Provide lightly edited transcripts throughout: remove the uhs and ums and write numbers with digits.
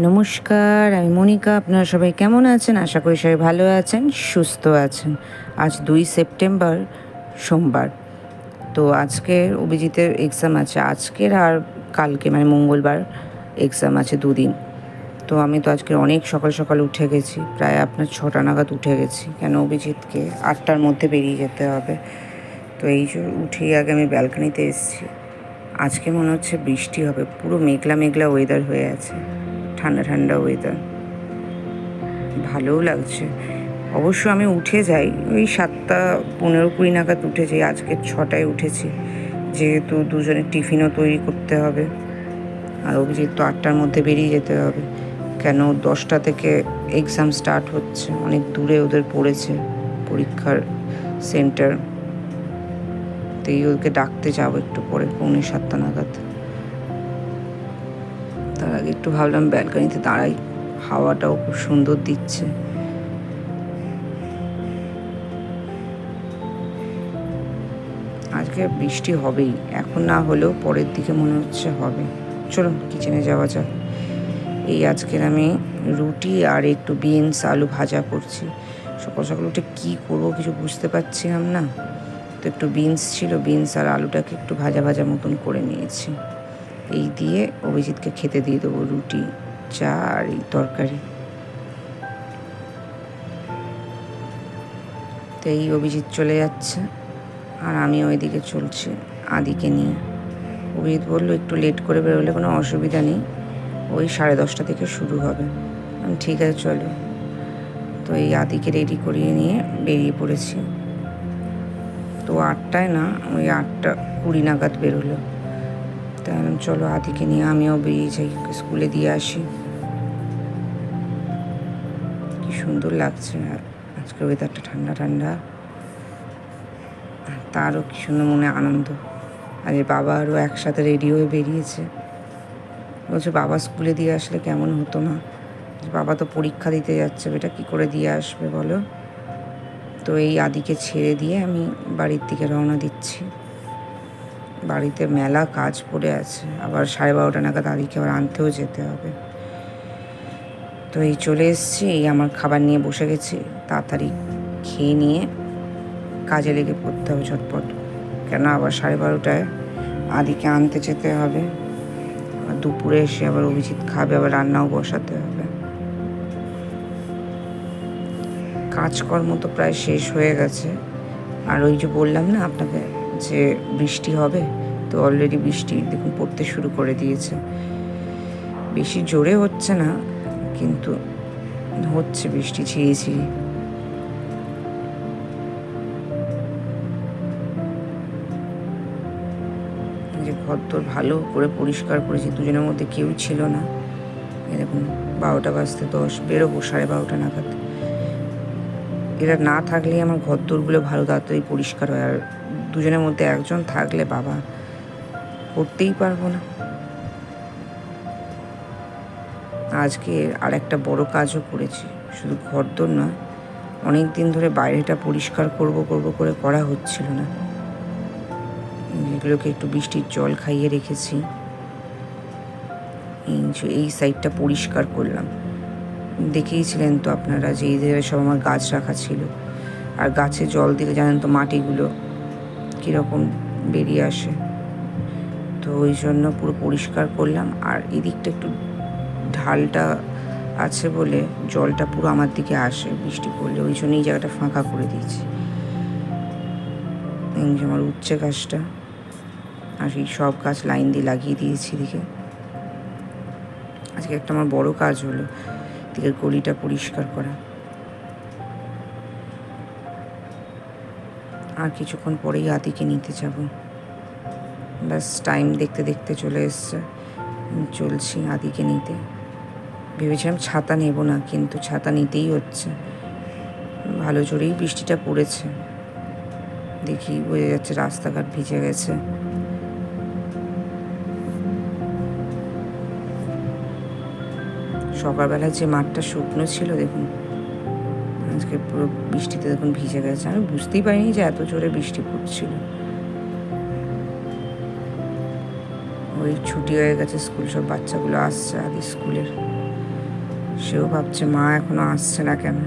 নমস্কার, আমি মনিকা। আপনারা সবাই কেমন আছেন? আশা করি সবাই ভালো আছেন, সুস্থ আছেন। আজ 2 সেপ্টেম্বর, সোমবার। তো আজকে অভিজিতের এক্সাম আছে। আজকের আর কালকে মানে মঙ্গলবার এক্সাম আছে 2 দিন। তো আমি তো আজকে অনেক সকাল সকাল উঠে গেছি, প্রায় আপনার 6টা নাগাদ উঠে গেছি, কেন অভিজিৎকে 8টার মধ্যে বেরিয়ে যেতে হবে। তো এই যে উঠেই আগে আমি ব্যালকনিতে এসেছি। আজকে মনে হচ্ছে বৃষ্টি হবে, পুরো মেঘলা মেঘলা ওয়েদার হয়ে আছে, ঠান্ডা ঠান্ডা ওয়েদার, ভালোও লাগছে। অবশ্য আমি উঠে যাই ওই 7:15-20 নাগাদ উঠে যাই। আজকে 6টায় উঠেছি, যেহেতু দুজনের টিফিনও তৈরি করতে হবে, আর অভিজিৎ তো 8টার মধ্যে বেরিয়ে যেতে হবে, কেন 10টা থেকে এক্সাম স্টার্ট হচ্ছে, অনেক দূরে ওদের পড়েছে পরীক্ষার সেন্টার। তো এই ওকে ডাকতে যাবো একটু পরে, 6:45 নাগাদ। তার আগে একটু ভাবলাম ব্যালকনিতে দাঁড়াই, হাওয়াটাও খুব সুন্দর দিচ্ছে। আজকে বৃষ্টি হবেই, এখন না হলেও পরের দিকে মনে হচ্ছে হবে। চলুন কিচেনে যাওয়া যাক। এই আজকের আমি রুটি আর একটু বিনস আলু ভাজা করছি। সকাল সকাল উঠে কী করবো কিছু বুঝতে পারছিলাম না, তো একটু বিনস ছিল, বিনস আর আলুটাকে একটু ভাজা ভাজা মতন করে নিয়েছি। এই দিয়ে অভিজিৎকে খেতে দিয়ে দেবো, রুটি, চা আর এই তরকারি। তো এই অভিজিৎ চলে যাচ্ছে, আর আমি ওইদিকে চলছি আদিকে নিয়ে। অভিজিৎ বললো একটু লেট করে বেরোলে কোনো অসুবিধা নেই, ওই 10:30 থেকে শুরু হবে। আমি ঠিক আছে চলো। তো এই আদিকে রেডি করিয়ে নিয়ে বেরিয়ে পড়েছি। তো 8টায় না, ওই 8:20 নাগাদ বেরোলো। তাই আমি চলো আদিকে নিয়ে আমিও বেরিয়ে যাই, স্কুলে দিয়ে আসি। কি সুন্দর লাগছে আজকে ওয়েদারটা, ঠান্ডা ঠান্ডা, তারও কি সুন্দর মনে আনন্দ। আর বাবা আরও একসাথে রেডি হয়ে বেরিয়েছে। বলছে বাবা স্কুলে দিয়ে আসলে কেমন হতো না, বাবা তো পরীক্ষা দিতে যাচ্ছে, বেটা কী করে দিয়ে আসবে বলো। তো এই আদিকে ছেড়ে দিয়ে আমি বাড়ির দিকে রওনা দিচ্ছি। বাড়িতে মেলা কাজ পড়ে আছে, আবার 12:30 নাগাদ আদিকে আবার আনতেও যেতে হবে। তো এই চলে এসেছি, এই আমার খাবার নিয়ে বসে গেছি, তাড়াতাড়ি খেয়ে নিয়ে কাজে লেগে পড়তে হবে ঝটপট, কেন আবার 12:30টায় আদিকে আনতে যেতে হবে। আর দুপুরে এসে আবার অভিজিৎ খাবে, আবার রান্নাও বসাতে হবে। কাজকর্ম তো প্রায় শেষ হয়ে গেছে। আর ওই যে বললাম না আপনাকে যে বৃষ্টি হবে, তো অলরেডি বৃষ্টি দেখুন পড়তে শুরু করে দিয়েছে। বেশি জোরে হচ্ছে না, কিন্তু হচ্ছে বৃষ্টি ঝিরি ঝিরি। যে ঘরদোর ভালো করে পরিষ্কার করেছি, দুজনের মধ্যে কেউ ছিল না। এরকম 12টা বাজতে 10, বেরোবো 12:30 নাগাদ। এরা না থাকলেই আমার ঘরদোরগুলো ভালো তাড়াতাড়ি পরিষ্কার হয়, আর দুজনের মধ্যে একজন থাকলে বাবা করতেই পারবো না। আজকে আর একটা বড় কাজও করেছি, শুধু ঘরদোর নয়, অনেক দিন ধরে বাইরেটা পরিষ্কার করব করে করা হচ্ছিল না। এগুলোকে একটু বৃষ্টির জল খাইয়ে রেখেছি। এই সাইডটা পরিষ্কার করলাম, দেখেইছিলেন তো আপনারা যে এই জায়গায় সব আমার গাছ রাখা ছিল, আর গাছে জল দিলে জানেন তো মাটিগুলো কীরকম বেরিয়ে আসে। তো ওই জন্য পুরো পরিষ্কার করলাম, আর এদিকটা একটু ঢালটা আছে বলে জলটা পুরো আমার দিকে আসে বৃষ্টি পড়লে, ওই জন্য এই জায়গাটা ফাঁকা করে দিয়েছি। এই যে আমার উচ্ছে গাছটা, আর এই সব গাছ লাইন দিয়ে লাগিয়ে দিয়েছি এদিকে। আজকে একটা আমার বড় কাজ হলো, দিকের গলিটা পরিষ্কার করা। আর কিছুক্ষণ পরেই আদিকে নিতে যাব, ব্যাস টাইম দেখতে দেখতে চলে এসছে। চলছি আদিকে নিতে। ভেবেছিলাম ছাতা নেব না, কিন্তু ছাতা নিতেই হচ্ছে, ভালো জোরেই বৃষ্টিটা পড়েছে। দেখি বোঝা যাচ্ছে রাস্তাঘাট ভিজে গেছে। সকালবেলা যে মাঠটা শুকনো ছিল দেখুন, আজকে পুরো বৃষ্টিতে দেখুন ভিজে গেছে। আমি বুঝতেই পারিনি যে এত জোরে বৃষ্টি পড়ছিল। ওই ছুটি হয়ে গেছে স্কুল, সব বাচ্চাগুলো আসছে আদি স্কুলের। সেও ভাবছে মা এখনো আসছে না কেন।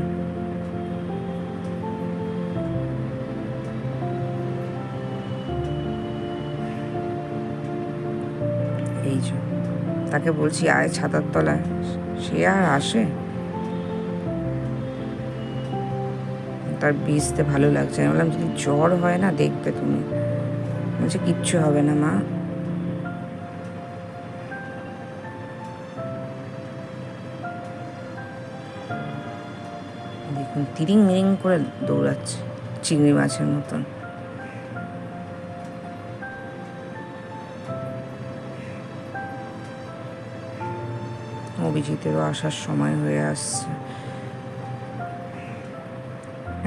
এই যে তাকে বলছি আয় ছাতার তলায়, সে আর আসে? তার ভিজতে ভালো লাগছে। আমি বললাম যদি জ্বর হয় না দেখবে তুমি। বলছে কিচ্ছু হবে না মা। দেখুন তিরিং মিরিং করে দৌড়াচ্ছে চিংড়ি মাছের মতন। অভিজিতেরও আসার সময় হয়ে আসছে,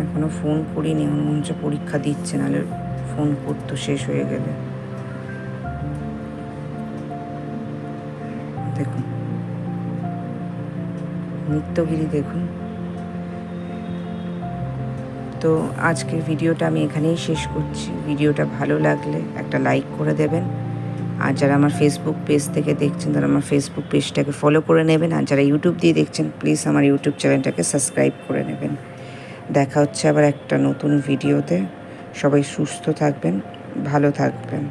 এখনো ফোন করিনি। মনে হচ্ছে পরীক্ষা দিচ্ছে, নাহলে ফোন করতো শেষ হয়ে গেলে। দেখুন নিত্যগিরি দেখুন। তো আজকের ভিডিওটা আমি এখানেই শেষ করছি। ভিডিওটা ভালো লাগলে একটা লাইক করে দেবেন, আর যারা আমার ফেসবুক পেজ থেকে দেখছেন তারা আমার ফেসবুক পেজটাকে ফলো করে নেবেন, আর যারা ইউটিউব দিয়ে দেখছেন প্লিজ আমার ইউটিউব চ্যানেলটাকে সাবস্ক্রাইব করে নেবেন। দেখা হচ্ছে আবার একটা নতুন ভিডিওতে। সবাই সুস্থ থাকবেন, ভালো থাকবেন।